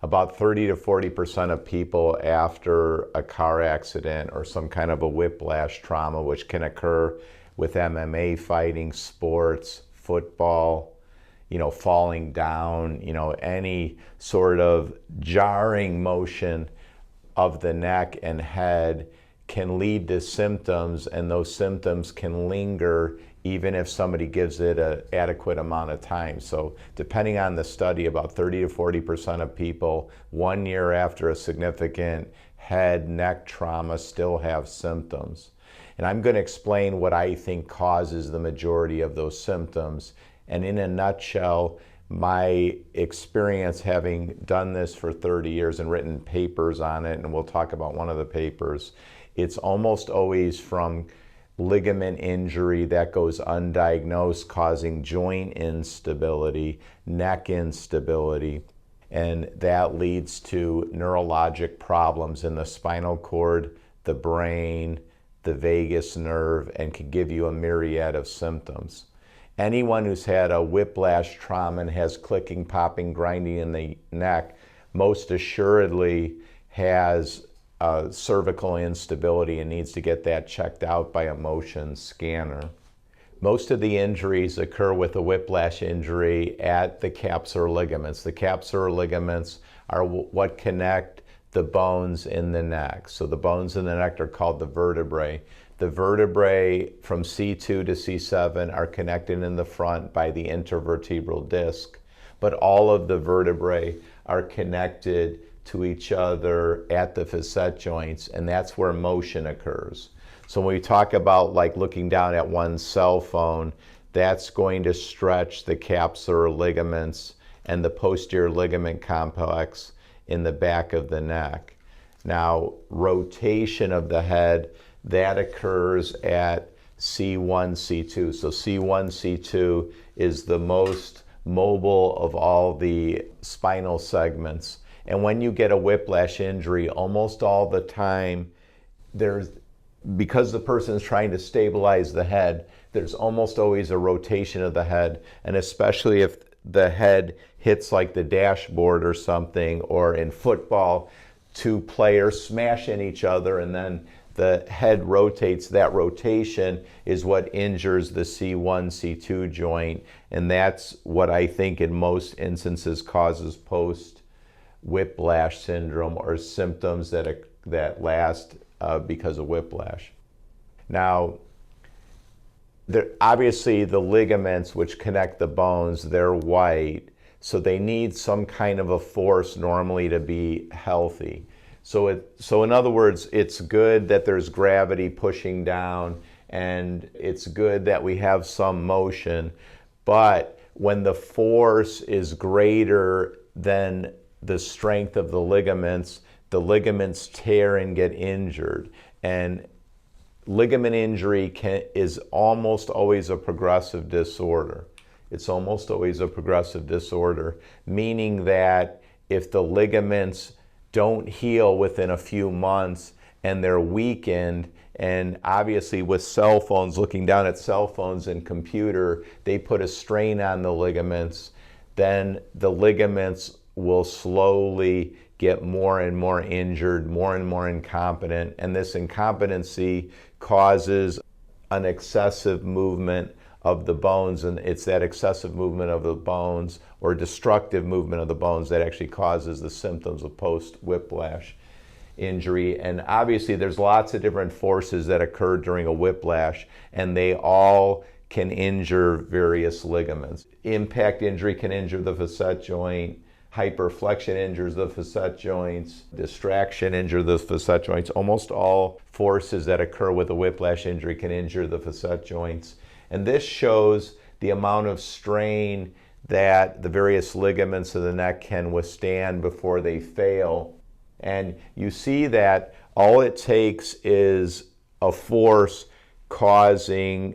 about 30 to 40% of people after a car accident or some kind of a whiplash trauma, which can occur with MMA fighting, sports, football, falling down, any sort of jarring motion of the neck and head can lead to symptoms, and those symptoms can linger even if somebody gives it an adequate amount of time. So depending on the study, about 30 to 40% of people 1 year after a significant head neck trauma still have symptoms. And I'm going to explain what I think causes the majority of those symptoms. And in a nutshell, my experience having done this for 30 years and written papers on it, and we'll talk about one of the papers, it's almost always from ligament injury that goes undiagnosed, causing joint instability, neck instability, and that leads to neurologic problems in the spinal cord, the brain, the vagus nerve, and can give you a myriad of symptoms. Anyone who's had a whiplash trauma and has clicking, popping, grinding in the neck most assuredly has cervical instability and needs to get that checked out by a motion scanner. Most of the injuries occur with a whiplash injury at the capsular ligaments. The capsular ligaments are what connect the bones in the neck. So the bones in the neck are called the vertebrae. The vertebrae from C2 to C7 are connected in the front by the intervertebral disc, but all of the vertebrae are connected to each other at the facet joints, and that's where motion occurs. So when we talk about like looking down at one's cell phone, that's going to stretch the capsular ligaments and the posterior ligament complex in the back of the neck. Now, rotation of the head, that occurs at C1, C2. So C1, C2 is the most mobile of all the spinal segments. And when you get a whiplash injury, almost all the time, because the person is trying to stabilize the head, there's almost always a rotation of the head, and especially if the head hits like the dashboard or something, or in football, two players smash in each other and then the head rotates. That rotation is what injures the C1, C2 joint, and that's what I think in most instances causes post-whiplash syndrome, or symptoms that last because of whiplash. Now, obviously the ligaments which connect the bones, they're white, so they need some kind of a force normally to be healthy. So in other words, it's good that there's gravity pushing down, and it's good that we have some motion, but when the force is greater than the strength of the ligaments tear and get injured. And ligament injury is almost always a progressive disorder. It's almost always a progressive disorder, meaning that if the ligaments don't heal within a few months and they're weakened, and obviously with cell phones, looking down at cell phones and computer, they put a strain on the ligaments, then the ligaments will slowly get more and more injured, more and more incompetent, and this incompetency causes an excessive movement of the bones, and it's that excessive movement of the bones or destructive movement of the bones that actually causes the symptoms of post-whiplash injury. And obviously there's lots of different forces that occur during a whiplash, and they all can injure various ligaments. Impact injury can injure the facet joint, hyperflexion injures the facet joints, distraction injures the facet joints. Almost all forces that occur with a whiplash injury can injure the facet joints. And this shows the amount of strain that the various ligaments of the neck can withstand before they fail. And you see that all it takes is a force causing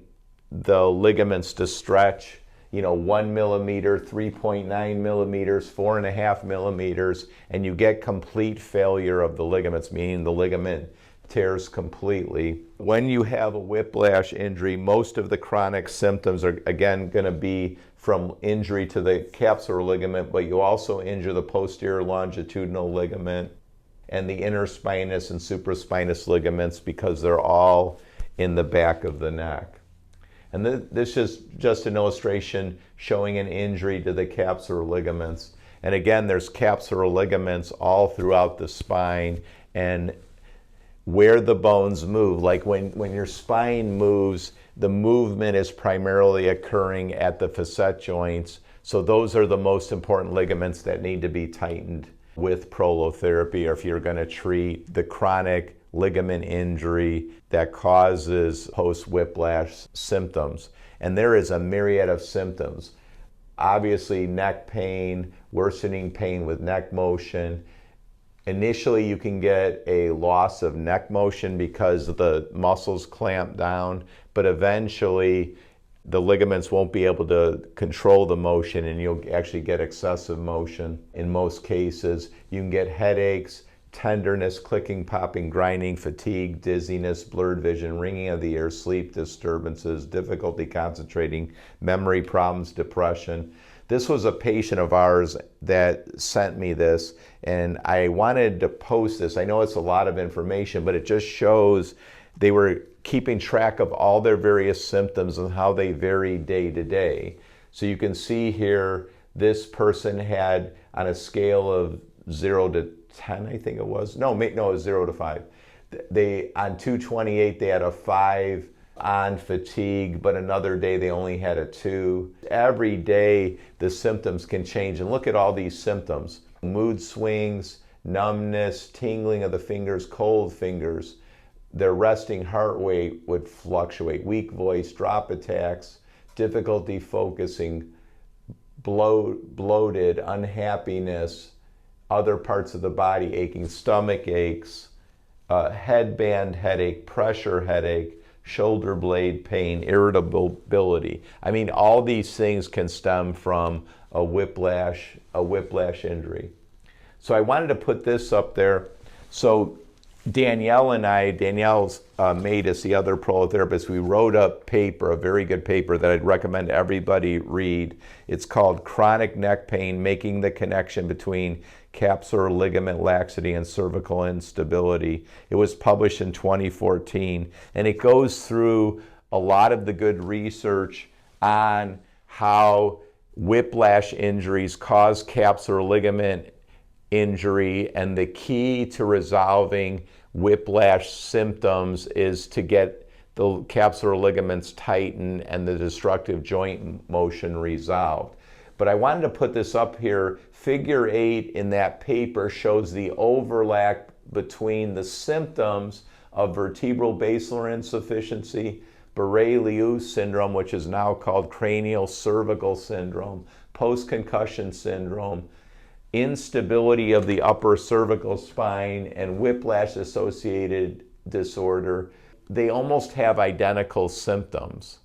the ligaments to stretch, 1 millimeter, 3.9 millimeters, 4.5 millimeters, and you get complete failure of the ligaments, meaning the ligament tears completely. When you have a whiplash injury, most of the chronic symptoms are again going to be from injury to the capsular ligament, but you also injure the posterior longitudinal ligament and the interspinous and supraspinous ligaments because they're all in the back of the neck. And this is just an illustration showing an injury to the capsular ligaments. And again, there's capsular ligaments all throughout the spine, and where the bones move, like when your spine moves, the movement is primarily occurring at the facet joints. So those are the most important ligaments that need to be tightened with prolotherapy, or if you're going to treat the chronic ligament injury that causes post-whiplash symptoms. And there is a myriad of symptoms. Obviously, neck pain, worsening pain with neck motion. Initially, you can get a loss of neck motion because the muscles clamp down, but eventually the ligaments won't be able to control the motion and you'll actually get excessive motion in most cases. You can get headaches, tenderness, clicking, popping, grinding, fatigue, dizziness, blurred vision, ringing of the ear, sleep disturbances, difficulty concentrating, memory problems, depression. This was a patient of ours that sent me this, and I wanted to post this. I know it's a lot of information, but it just shows they were keeping track of all their various symptoms and how they vary day to day. So you can see here, this person had, on a scale of 0 to 10, I think it was. No, it was 0 to 5. On 228, they had a 5 on fatigue, but another day they only had a 2. Every day the symptoms can change, and look at all these symptoms. Mood swings, numbness, tingling of the fingers, cold fingers. Their resting heart rate would fluctuate, weak voice, drop attacks, difficulty focusing, bloated, unhappiness, other parts of the body aching, stomach aches, headband headache, pressure headache, shoulder blade pain, irritability. I mean, all these things can stem from a whiplash injury. So I wanted to put this up there. So Danielle's made us, the other prolotherapist, we wrote a paper, a very good paper that I'd recommend everybody read. It's called Chronic Neck Pain, Making the Connection Between Capsular Ligament Laxity and Cervical Instability. It was published in 2014, and it goes through a lot of the good research on how whiplash injuries cause capsular ligament injury, and the key to resolving whiplash symptoms is to get the capsular ligaments tightened and the destructive joint motion resolved. But I wanted to put this up here. Figure 8 in that paper shows the overlap between the symptoms of vertebral basilar insufficiency, Barré-Lièvre syndrome, which is now called cranial cervical syndrome, post-concussion syndrome, instability of the upper cervical spine, and whiplash-associated disorder. They almost have identical symptoms.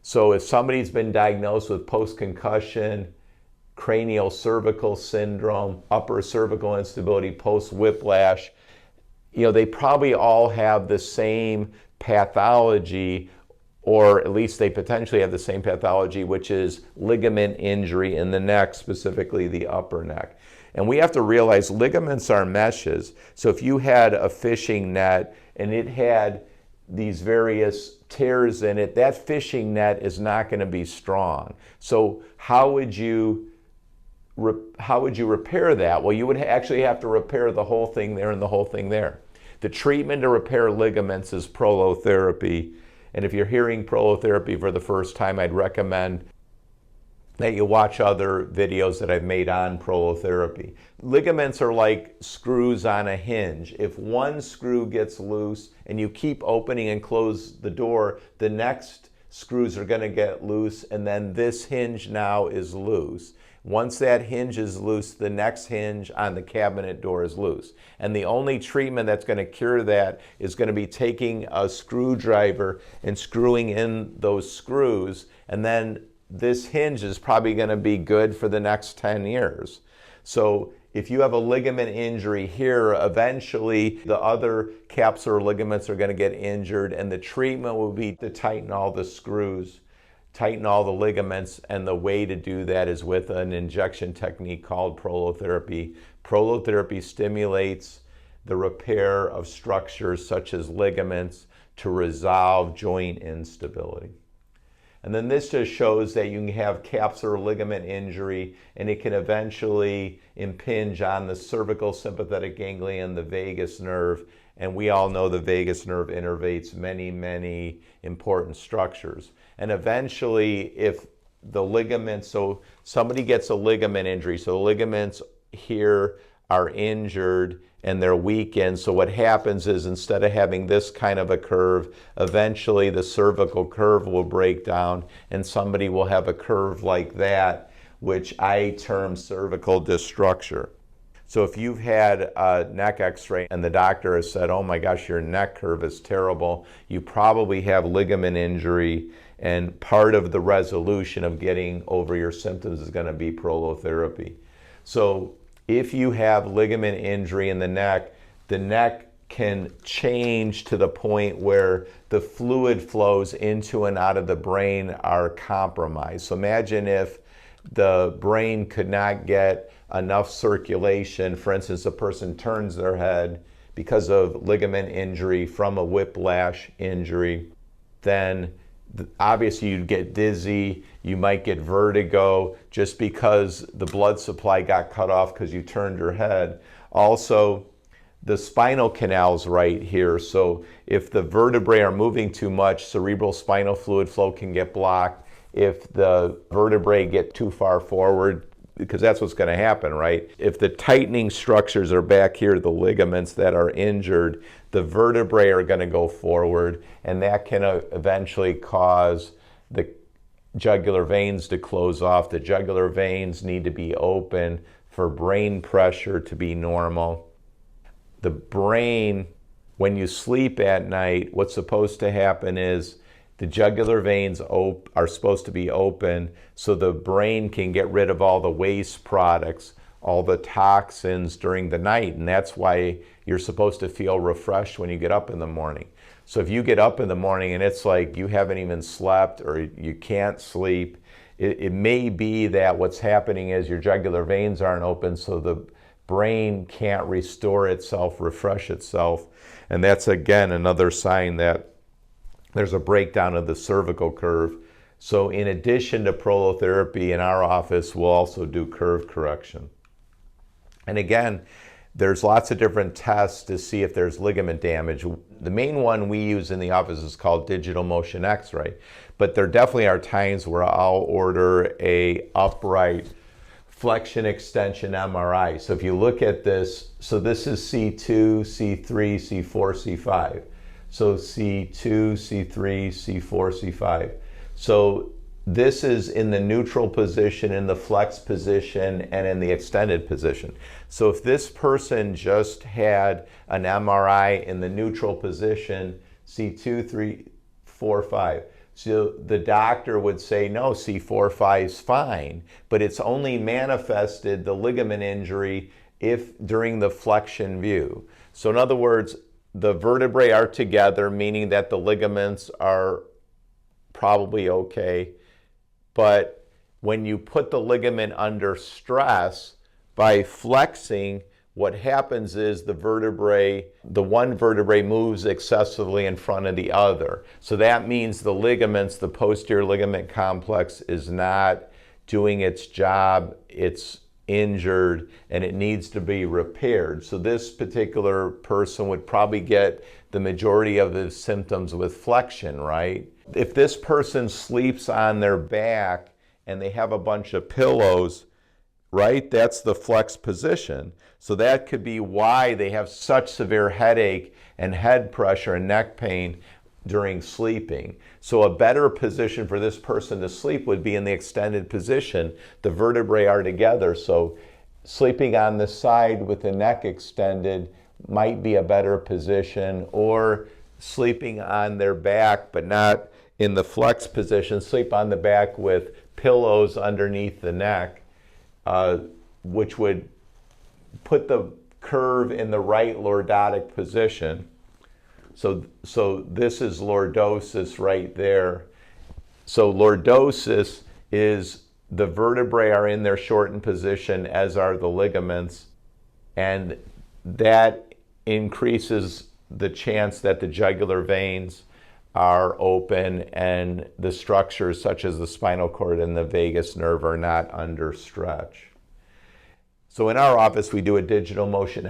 So if somebody's been diagnosed with post-concussion, cranial cervical syndrome, upper cervical instability, post-whiplash, they probably all have the same pathology, or at least they potentially have the same pathology, which is ligament injury in the neck, specifically the upper neck. And we have to realize ligaments are meshes. So if you had a fishing net and it had these various tears in it, that fishing net is not going to be strong. So how would you repair that? Well, you would actually have to repair the whole thing there and the whole thing there. The treatment to repair ligaments is prolotherapy. And if you're hearing prolotherapy for the first time, I'd recommend that you watch other videos that I've made on prolotherapy. Ligaments are like screws on a hinge. If one screw gets loose and you keep opening and close the door, the next screws are going to get loose, and then this hinge now is loose. Once that hinge is loose, the next hinge on the cabinet door is loose. And the only treatment that's going to cure that is going to be taking a screwdriver and screwing in those screws, and then this hinge is probably going to be good for the next 10 years. So if you have a ligament injury here, eventually the other capsular ligaments are going to get injured, and the treatment will be to tighten all the screws, tighten all the ligaments, and the way to do that is with an injection technique called prolotherapy. Prolotherapy stimulates the repair of structures such as ligaments to resolve joint instability. And then this just shows that you can have capsular ligament injury and it can eventually impinge on the cervical sympathetic ganglion, the vagus nerve, and we all know the vagus nerve innervates many, many important structures. And eventually, if the ligaments, so somebody gets a ligament injury, so the ligaments here are injured and they're weakened. So what happens is instead of having this kind of a curve, eventually the cervical curve will break down and somebody will have a curve like that, which I term cervical dystructure. So if you've had a neck x-ray and the doctor has said, oh my gosh, your neck curve is terrible, you probably have ligament injury, and part of the resolution of getting over your symptoms is going to be prolotherapy. So if you have ligament injury in the neck can change to the point where the fluid flows into and out of the brain are compromised. So imagine if the brain could not get enough circulation. For instance, a person turns their head because of ligament injury from a whiplash injury, then obviously you'd get dizzy, you might get vertigo just because the blood supply got cut off because you turned your head. Also, the spinal canal's right here, so if the vertebrae are moving too much, cerebral spinal fluid flow can get blocked. If the vertebrae get too far forward, because that's what's going to happen, right? If the tightening structures are back here, the ligaments that are injured, the vertebrae are going to go forward, and that can eventually cause the jugular veins to close off. The jugular veins need to be open for brain pressure to be normal. The brain, when you sleep at night, what's supposed to happen is the jugular veins are supposed to be open so the brain can get rid of all the waste products, all the toxins during the night, and that's why you're supposed to feel refreshed when you get up in the morning. So if you get up in the morning and it's like you haven't even slept or you can't sleep, it may be that what's happening is your jugular veins aren't open, so the brain can't restore itself, refresh itself, and that's again another sign that there's a breakdown of the cervical curve. So in addition to prolotherapy in our office, we'll also do curve correction. And again, there's lots of different tests to see if there's ligament damage. The main one we use in the office is called digital motion x-ray, but there definitely are times where I'll order a upright flexion extension MRI. So if you look at this, so this is C2, C3, C4, C5. So C2, C3, C4, C5. So this is in the neutral position, in the flex position, and in the extended position. So if this person just had an MRI in the neutral position, C2, 3, 4, 5. So the doctor would say, no, C4, 5 is fine, but it's only manifested the ligament injury if during the flexion view. So in other words, the vertebrae are together, meaning that the ligaments are probably okay. But when you put the ligament under stress by flexing, what happens is the one vertebrae moves excessively in front of the other. So that means the ligaments, the posterior ligament complex is not doing its job. It's injured and it needs to be repaired. So this particular person would probably get the majority of the symptoms with flexion, right? If this person sleeps on their back and they have a bunch of pillows, right, that's the flex position. So that could be why they have such severe headache and head pressure and neck pain during sleeping. So a better position for this person to sleep would be in the extended position. The vertebrae are together, so sleeping on the side with the neck extended might be a better position, or sleeping on their back but not in the flex position, sleep on the back with pillows underneath the neck, which would put the curve in the right lordotic position. So this is lordosis right there. So lordosis is the vertebrae are in their shortened position, as are the ligaments, and that increases the chance that the jugular veins are open and the structures such as the spinal cord and the vagus nerve are not under stretch. So in our office, we do a digital motion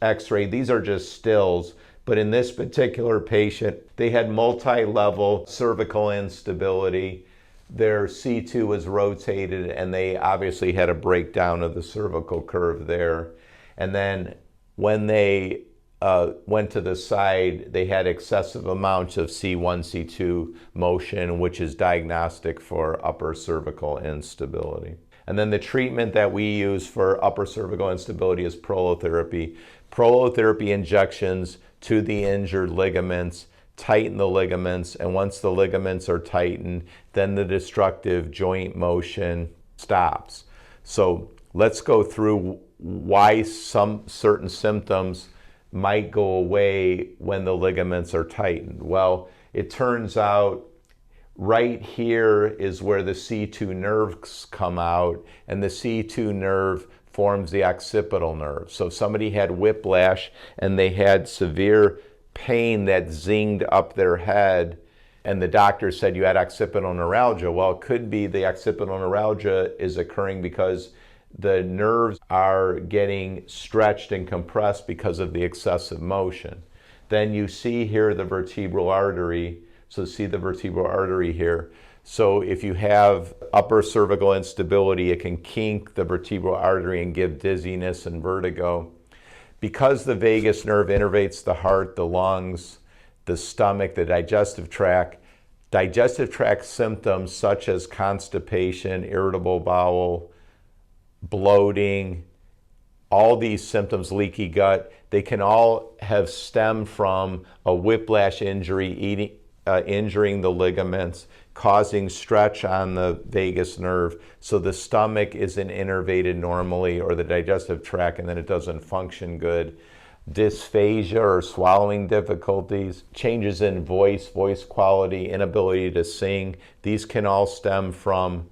x-ray. These are just stills, but in this particular patient, they had multi-level cervical instability. Their C2 was rotated, and they obviously had a breakdown of the cervical curve there. And then when they went to the side, they had excessive amounts of C1, C2 motion, which is diagnostic for upper cervical instability. And then the treatment that we use for upper cervical instability is prolotherapy. Prolotherapy injections to the injured ligaments tighten the ligaments, and once the ligaments are tightened, then the destructive joint motion stops. So let's go through why some certain symptoms might go away when the ligaments are tightened. Well, it turns out right here is where the C2 nerves come out, and the C2 nerve forms the occipital nerve. So if somebody had whiplash and they had severe pain that zinged up their head, and the doctor said you had occipital neuralgia, well, it could be the occipital neuralgia is occurring because the nerves are getting stretched and compressed because of the excessive motion. Then you see here the vertebral artery. So see the vertebral artery here. So if you have upper cervical instability, it can kink the vertebral artery and give dizziness and vertigo. Because the vagus nerve innervates the heart, the lungs, the stomach, the digestive tract symptoms such as constipation, irritable bowel, bloating, all these symptoms, leaky gut, they can all have stemmed from a whiplash injury, injuring the ligaments, causing stretch on the vagus nerve, so the stomach isn't innervated normally, or the digestive tract, and then it doesn't function good. Dysphagia or swallowing difficulties, changes in voice quality, inability to sing, these can all stem from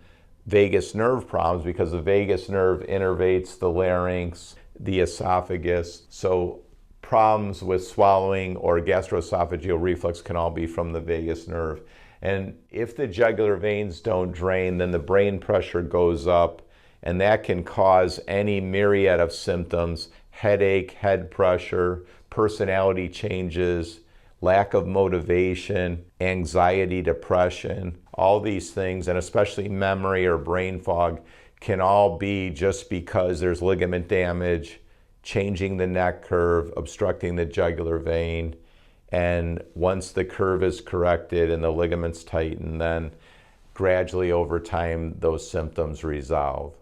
vagus nerve problems because the vagus nerve innervates the larynx, the esophagus. So problems with swallowing or gastroesophageal reflux can all be from the vagus nerve. And if the jugular veins don't drain, then the brain pressure goes up, and that can cause any myriad of symptoms: headache, head pressure, personality changes, lack of motivation, anxiety, depression. All these things, and especially memory or brain fog, can all be just because there's ligament damage, changing the neck curve, obstructing the jugular vein. And once the curve is corrected and the ligaments tighten, then gradually over time those symptoms resolve.